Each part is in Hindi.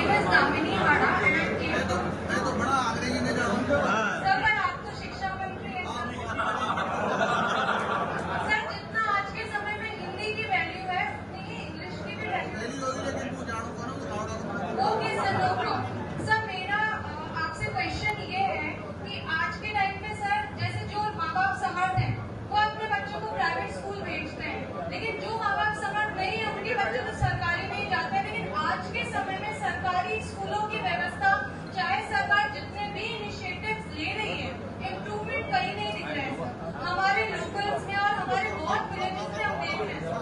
name is Damini Hada and I'm मैं तो बड़ा अंग्रेजी में जानूंगा। सर, पर आप तो शिक्षा मंत्री हैं सर। जितना आज के समय में हिंदी की वैल्यू है उतनी ही इंग्लिश की भी वैल्यू है। पहली होगी लेकिन तू जानू कौन तो okay sir, no problem. Sir, मेरा आपसे क्वेश्चन ये है कि आज के टाइम में सर, जैसे जो माँ बाप समर्थ हैं वो अपने बच्चों को प्राइवेट स्कूल भेजते हैं, लेकिन जो माँ बाप समर्थ नहीं है उनके बच्चे तो सरकारी में ही जाते हैं। लेकिन आज के समय में सरकारी स्कूलों की व्यवस्था, चाहे सरकार जितने भी इनिशिएटिव्स ले रही है, इम्प्रूवमेंट कहीं नहीं दिख रहे हैं सर। हमारे लोकल्स में और हमारे बहुत विलेजेस में हम देख रहे हैं सर।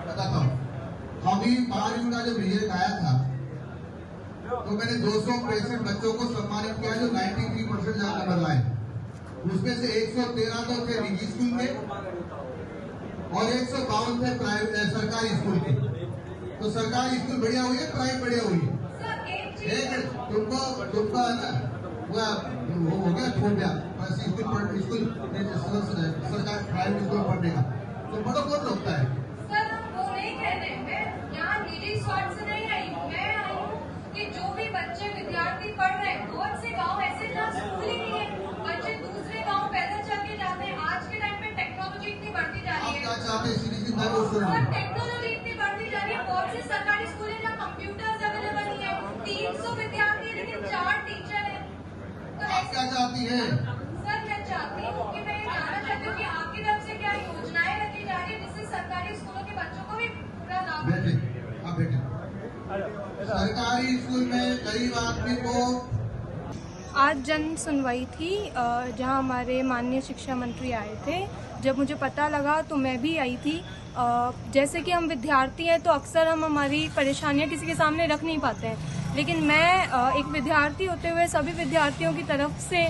बताता हूँ, हमी 12वीं का जब रिजल्ट आया था तो मैंने 265 बच्चों को सम्मानित किया जो 93% ज्यादा नंबर लाए। उसमें से 113 तो थे निजी स्कूल के और 152 थे प्राइवेट सरकारी स्कूल के। तो सरकारी स्कूल बढ़िया हुई है, प्राइवेट बढ़िया हुई है। सर, एक चीज तुमको है ना वो हो गया छोड़ दिया स्कूल सरकार प्राइवेट स्कूल पढ़ने का तो बड़ा कौन रोकता है? सर, हम वो नहीं कह रहे। मैं यहाँ निजी स्वार्थ से नहीं आई हूँ। मैं आई हूँ कि जो भी बच्चे विद्यार्थी पढ़ रहे हैं, बहुत से गांव ऐसे जहाँ स्कूल ही नहीं है, बच्चे दूसरे गांव पैदल चल के जाते हैं। आज के टाइम में टेक्नोलॉजी इतनी बढ़ती जा रही आप है क्या चाहते हैं सीधी मैं वो सुन सर, टेक्नोलॉजी इतनी बढ़ती जा रही है। बहुत से सरकारी स्कूल है जहाँ कंप्यूटर्स अवेलेबल नहीं है। 300 विद्यार्थी है लेकिन 4 टीचर है। तो आप क्या चाहती है? सर, मैं चाहती हूँ कि मैं ये जानना चाहती हूँ कि आपकी तरफ से क्या योजनाएं रखी जा रही है जिससे सरकारी स्कूलों के बच्चों को भी पूरा लाभ मिले। बेटे आप बेटे सरकारी स्कूल में गरीब आदमी को आज जन सुनवाई थी जहां हमारे माननीय शिक्षा मंत्री आए थे। जब मुझे पता लगा तो मैं भी आई थी। जैसे कि हम विद्यार्थी हैं तो अक्सर हम हमारी परेशानियां किसी के सामने रख नहीं पाते हैं, लेकिन मैं एक विद्यार्थी होते हुए सभी विद्यार्थियों की तरफ से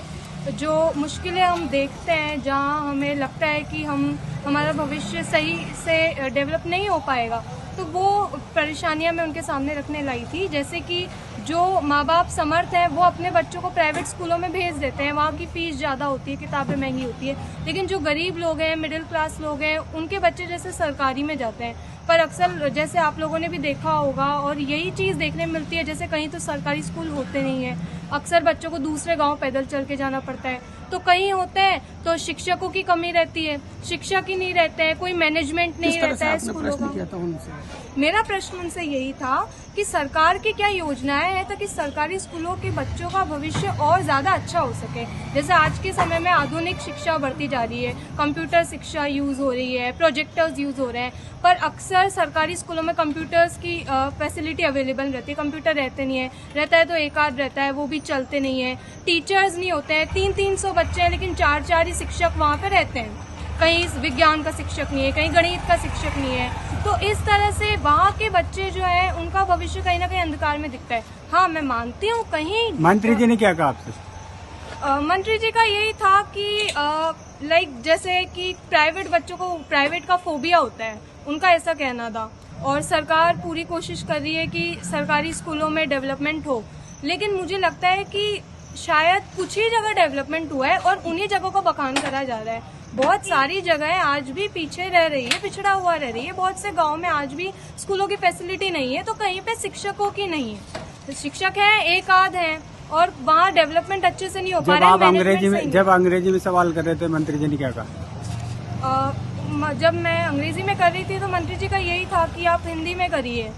जो मुश्किलें हम देखते हैं, जहां हमें लगता है कि हमारा भविष्य सही से डेवलप नहीं हो पाएगा, तो वो परेशानियां मैं उनके सामने रखने लाई थी। जैसे कि जो माँ बाप समर्थ हैं वो अपने बच्चों को प्राइवेट स्कूलों में भेज देते हैं, वहाँ की फीस ज़्यादा होती है, किताबें महंगी होती है, लेकिन जो गरीब लोग हैं, मिडिल क्लास लोग हैं, उनके बच्चे जैसे सरकारी में जाते हैं। पर अक्सर जैसे आप लोगों ने भी देखा होगा और यही चीज़ देखने में मिलती है, जैसे कहीं तो सरकारी स्कूल होते नहीं है, अक्सर बच्चों को दूसरे गांव पैदल चल के जाना पड़ता है। तो कहीं होते हैं तो शिक्षकों की कमी रहती है, शिक्षक ही नहीं रहते हैं, कोई मैनेजमेंट नहीं रहता है स्कूलों का। मेरा प्रश्न उनसे यही था कि सरकार की क्या योजनाएं हैं ताकि सरकारी स्कूलों के बच्चों का भविष्य और ज्यादा अच्छा हो सके। जैसे आज के समय में आधुनिक शिक्षा बढ़ती जा रही है, कंप्यूटर शिक्षा यूज हो रही है, प्रोजेक्टर्स यूज हो रहे हैं, पर अक्सर सरकारी स्कूलों में कंप्यूटर्स की फैसिलिटी अवेलेबल रहती है। कंप्यूटर रहते नहीं है, रहता है तो एक आध रहता है, वो भी चलते नहीं है। टीचर्स नहीं होते हैं, 300 बच्चे हैं लेकिन 4 ही शिक्षक वहाँ पे रहते हैं। कहीं विज्ञान का शिक्षक नहीं है, कहीं गणित का शिक्षक नहीं है। तो इस तरह से वहाँ के बच्चे जो है उनका भविष्य कहीं ना कहीं अंधकार में दिखता है। हाँ, मैं मानती हूँ कहीं मंत्री जी ने क्या कहा आपसे? मंत्री जी का यही था कि लाइक जैसे कि प्राइवेट बच्चों को प्राइवेट का फोबिया होता है, उनका ऐसा कहना था। और सरकार पूरी कोशिश कर रही है कि सरकारी स्कूलों में डेवलपमेंट हो, लेकिन मुझे लगता है कि शायद कुछ ही जगह डेवलपमेंट हुआ है और उन्हीं जगहों का बखान करा जा रहा है। बहुत सारी जगहें आज भी पीछे रह रही है, पिछड़ा हुआ रह रही है। बहुत से गांव में आज भी स्कूलों की फैसिलिटी नहीं है, तो कहीं पे शिक्षकों की नहीं है। शिक्षक हैं, एक आध हैं, और वहाँ डेवलपमेंट अच्छे से नहीं हो पा रहा है। जब अंग्रेजी में सवाल कर रहे थे मंत्री जी ने क्या कहा? जब मैं अंग्रेजी में कर रही थी तो मंत्री जी का यही था कि आप हिंदी में करिए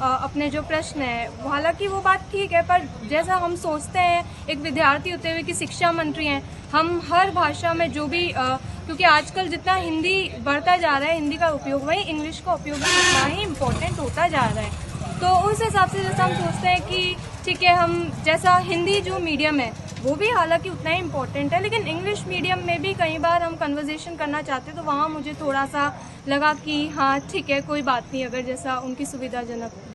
अपने जो प्रश्न है। हालांकि वो बात ठीक है, पर जैसा हम सोचते हैं एक विद्यार्थी होते हुए कि शिक्षा मंत्री हैं, हम हर भाषा में जो भी क्योंकि आजकल जितना हिंदी बढ़ता जा रहा है, हिंदी का उपयोग, वही इंग्लिश का उपयोग भी उतना ही इम्पोर्टेंट होता जा रहा है। तो उस हिसाब से जैसा हम सोचते हैं कि ठीक है, हम जैसा हिंदी जो मीडियम है वो भी हालांकि उतना ही इम्पोर्टेंट है, लेकिन इंग्लिश मीडियम में भी कई बार हम कन्वर्सेशन करना चाहते हैं, तो वहाँ मुझे थोड़ा सा लगा कि हाँ ठीक है, कोई बात नहीं, अगर जैसा उनकी सुविधाजनक